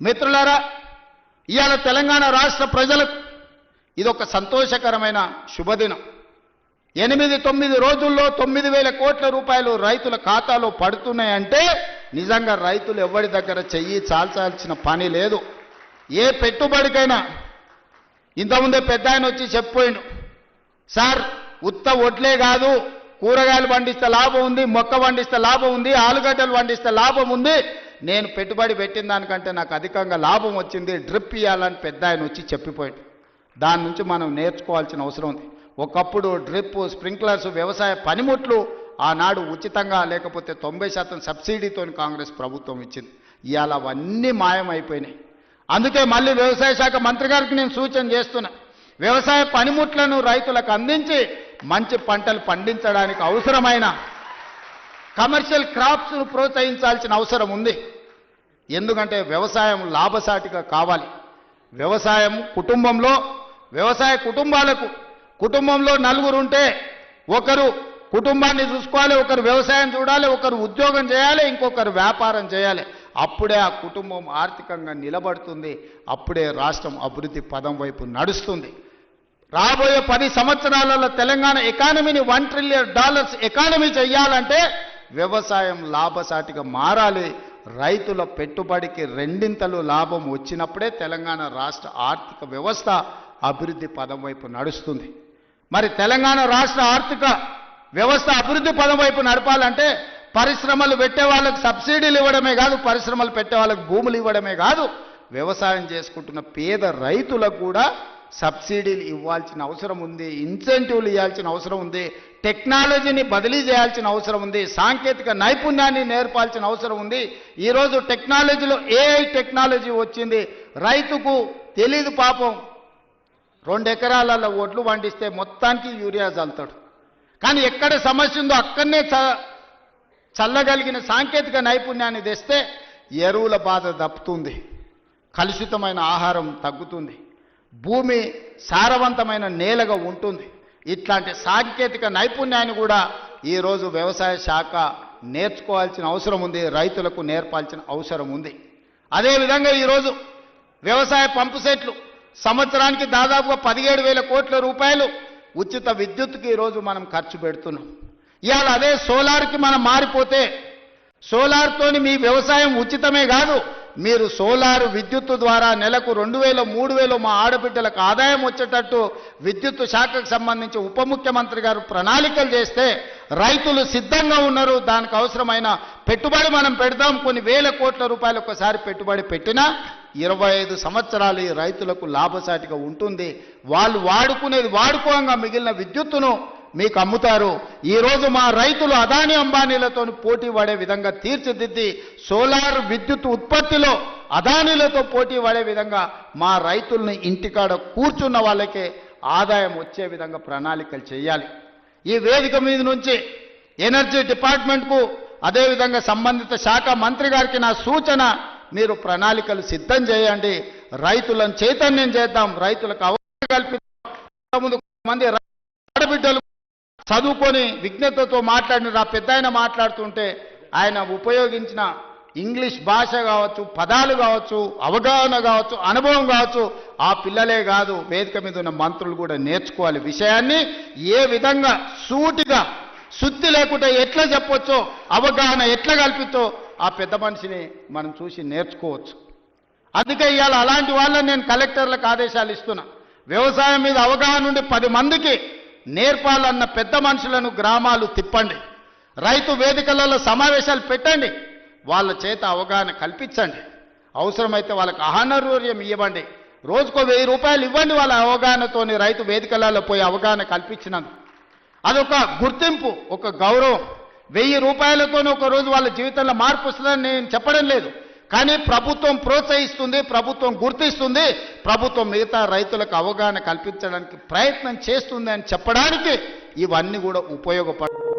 మిత్రులారా, ఇవాళ తెలంగాణ రాష్ట్ర ప్రజలకు ఇదొక సంతోషకరమైన శుభదినం. 8-9 రోజుల్లో 9,000 కోట్ల రూపాయలు రైతుల ఖాతాలో పడుతున్నాయంటే నిజంగా రైతులు ఎవరి దగ్గర చెయ్యి చాల్చాల్సిన పని లేదు. ఏ పెట్టుబడికైనా ఇంతకుముందే పెద్ద ఆయన వచ్చి చెప్పిపోయిండు, సార్ ఉత్త ఒడ్లే కాదు, కూరగాయలు పండిస్తే లాభం ఉంది, మొక్క పండిస్తే లాభం ఉంది, ఆలుగడ్డలు పండిస్తే లాభం ఉంది, నేను పెట్టుబడి పెట్టిన దానికంటే నాకు అధికంగా లాభం వచ్చింది, డ్రిప్ ఇవ్వాలని పెద్ద ఆయన వచ్చి చెప్పిపోయాడు. దాని నుంచి మనం నేర్చుకోవాల్సిన అవసరం ఉంది. ఒకప్పుడు డ్రిప్, స్ప్రింక్లర్స్, వ్యవసాయ పనిముట్లు ఆనాడు ఉచితంగా లేకపోతే 90% సబ్సిడీతో కాంగ్రెస్ ప్రభుత్వం ఇచ్చింది. ఇవాళ అవన్నీ మాయమైపోయినాయి. అందుకే మళ్ళీ వ్యవసాయ శాఖ మంత్రి గారికి నేను సూచన చేస్తున్నా, వ్యవసాయ పనిముట్లను రైతులకు అందించి మంచి పంటలు పండించడానికి అవసరమైన కమర్షియల్ క్రాప్స్ను ప్రోత్సహించాల్సిన అవసరం ఉంది. ఎందుకంటే వ్యవసాయం లాభసాటిగా కావాలి. వ్యవసాయం వ్యవసాయ కుటుంబంలో నలుగురు ఉంటే ఒకరు కుటుంబాన్ని చూసుకోవాలి, ఒకరు వ్యవసాయం చూడాలి, ఒకరు ఉద్యోగం చేయాలి, ఇంకొకరు వ్యాపారం చేయాలి. అప్పుడే ఆ కుటుంబం ఆర్థికంగా నిలబడుతుంది, అప్పుడే రాష్ట్రం అభివృద్ధి పదం వైపు నడుస్తుంది. రాబోయే 10 సంవత్సరాలలో తెలంగాణ ఎకానమీని $1 ట్రిలియన్ ఎకానమీ చేయాలంటే వ్యవసాయం లాభసాటిగా మారాలి. రైతుల పెట్టుబడికి 2 లాభం వచ్చినప్పుడే తెలంగాణ రాష్ట్ర ఆర్థిక వ్యవస్థ అభివృద్ధి పదం వైపు నడుస్తుంది. మరి తెలంగాణ రాష్ట్ర ఆర్థిక వ్యవస్థ అభివృద్ధి పదం వైపు నడపాలంటే పరిశ్రమలు పెట్టే వాళ్ళకి సబ్సిడీలు ఇవ్వడమే కాదు, పరిశ్రమలు పెట్టే వాళ్ళకి భూములు ఇవ్వడమే కాదు, వ్యవసాయం చేసుకుంటున్న పేద రైతులకు కూడా సబ్సిడీలు ఇవ్వాల్సిన అవసరం ఉంది, ఇన్సెంటివ్లు ఇవ్వాల్సిన అవసరం ఉంది, టెక్నాలజీని బదిలీ చేయాల్సిన అవసరం ఉంది, సాంకేతిక నైపుణ్యాన్ని నేర్పాల్సిన అవసరం ఉంది. ఈరోజు టెక్నాలజీలో AI టెక్నాలజీ వచ్చింది. రైతుకు తెలీదు పాపం, 2 ఎకరాలలో ఒడ్లు పండిస్తే మొత్తానికి యూరియా చల్లుతాడు. కానీ ఎక్కడ సమస్య ఉందో అక్కడనే చల్లగలిగిన సాంకేతిక నైపుణ్యాన్ని తెస్తే ఎరువుల బాధ దప్పుతుంది, కలుషితమైన ఆహారం తగ్గుతుంది, భూమి సారవంతమైన నేలగా ఉంటుంది. ఇట్లాంటి సాంకేతిక నైపుణ్యాన్ని కూడా ఈరోజు వ్యవసాయ శాఖ నేర్చుకోవాల్సిన అవసరం ఉంది, రైతులకు నేర్పాల్సిన అవసరం ఉంది. అదేవిధంగా ఈరోజు వ్యవసాయ పంపు సెట్లు సంవత్సరానికి దాదాపుగా 17,000 కోట్ల రూపాయలు ఉచిత విద్యుత్తుకి ఈరోజు మనం ఖర్చు పెడుతున్నాం. ఇవాళ అదే సోలార్కి మనం మారిపోతే సోలార్తోని మీ వ్యవసాయం ఉచితమే కాదు, మీరు సోలార్ విద్యుత్తు ద్వారా నెలకు 2,000, 3,000 మా ఆడబిడ్డలకు ఆదాయం వచ్చేటట్టు విద్యుత్తు శాఖకు సంబంధించి ఉప ముఖ్యమంత్రి గారు ప్రణాళికలు చేస్తే రైతులు సిద్ధంగా ఉన్నారు. దానికి అవసరమైన పెట్టుబడి మనం పెడదాం. కొన్ని వేల కోట్ల రూపాయలు ఒకసారి పెట్టుబడి పెట్టినా 25 సంవత్సరాలు ఈ రైతులకు లాభసాటిగా ఉంటుంది. వాళ్ళు వాడుకునేది వాడుకోగా మిగిలిన విద్యుత్తును మీకు అమ్ముతారు. ఈరోజు మా రైతులు అదానీ అంబానీలతో పోటీ పడే విధంగా తీర్చిదిద్ది సోలార్ విద్యుత్ ఉత్పత్తిలో అదానీలతో పోటీ పడే విధంగా మా రైతుల్ని ఇంటికాడ కూర్చున్న వాళ్ళకే ఆదాయం వచ్చే విధంగా ప్రణాళికలు చేయాలి. ఈ వేదిక మీద నుంచి ఎనర్జీ డిపార్ట్మెంట్కు అదేవిధంగా సంబంధిత శాఖ మంత్రి గారికి నా సూచన, మీరు ప్రణాళికలు సిద్ధం చేయండి, రైతులను చైతన్యం చేద్దాం, రైతులకు అవగాహన కల్పిద్దాం. ముందు మంది ఆడబిడ్డలు చదువుకొని విజ్ఞతతో మాట్లాడిన పెద్ద ఆయన మాట్లాడుతుంటే ఆయన ఉపయోగించిన ఇంగ్లీష్ భాష కావచ్చు, పదాలు కావచ్చు, అవగాహన కావచ్చు, అనుభవం కావచ్చు, ఆ పిల్లలే కాదు వేదిక మీద ఉన్న మంత్రులు కూడా నేర్చుకోవాలి. విషయాన్ని ఏ విధంగా సూటిగా శుద్ధి లేకుండా ఎట్లా చెప్పొచ్చో, అవగాహన ఎట్లా కల్పించో ఆ పెద్ద మనిషిని మనం చూసి నేర్చుకోవచ్చు. అందుకే ఇవాళ అలాంటి వాళ్ళని నేను కలెక్టర్లకు ఆదేశాలు ఇస్తున్నా. వ్యవసాయం మీద అవగాహన ఉండి 10 మందికి నేర్పాలన్న పెద్ద మనుషులను గ్రామాలు తిప్పండి, రైతు వేదికలలో సమావేశాలు పెట్టండి, వాళ్ళ చేత అవగాహన కల్పించండి. అవసరమైతే వాళ్ళకి ఆహారూర్యం ఇవ్వండి, రోజుకో 1000 రూపాయలు ఇవ్వండి. వాళ్ళ అవగాహనతోని రైతు వేదికలలో పోయి అవగాహన కల్పించినందుకు అదొక గుర్తింపు, ఒక గౌరవం. 1000 రూపాయలతో ఒక రోజు వాళ్ళ జీవితంలో మార్పు వస్తుందని నేను చెప్పడం లేదు, కానీ ప్రభుత్వం ప్రోత్సహిస్తుంది, ప్రభుత్వం గుర్తిస్తుంది, ప్రభుత్వం మిగతా రైతులకు అవగాహన కల్పించడానికి ప్రయత్నం చేస్తుంది అని చెప్పడానికి ఇవన్నీ కూడా ఉపయోగపడతాయి.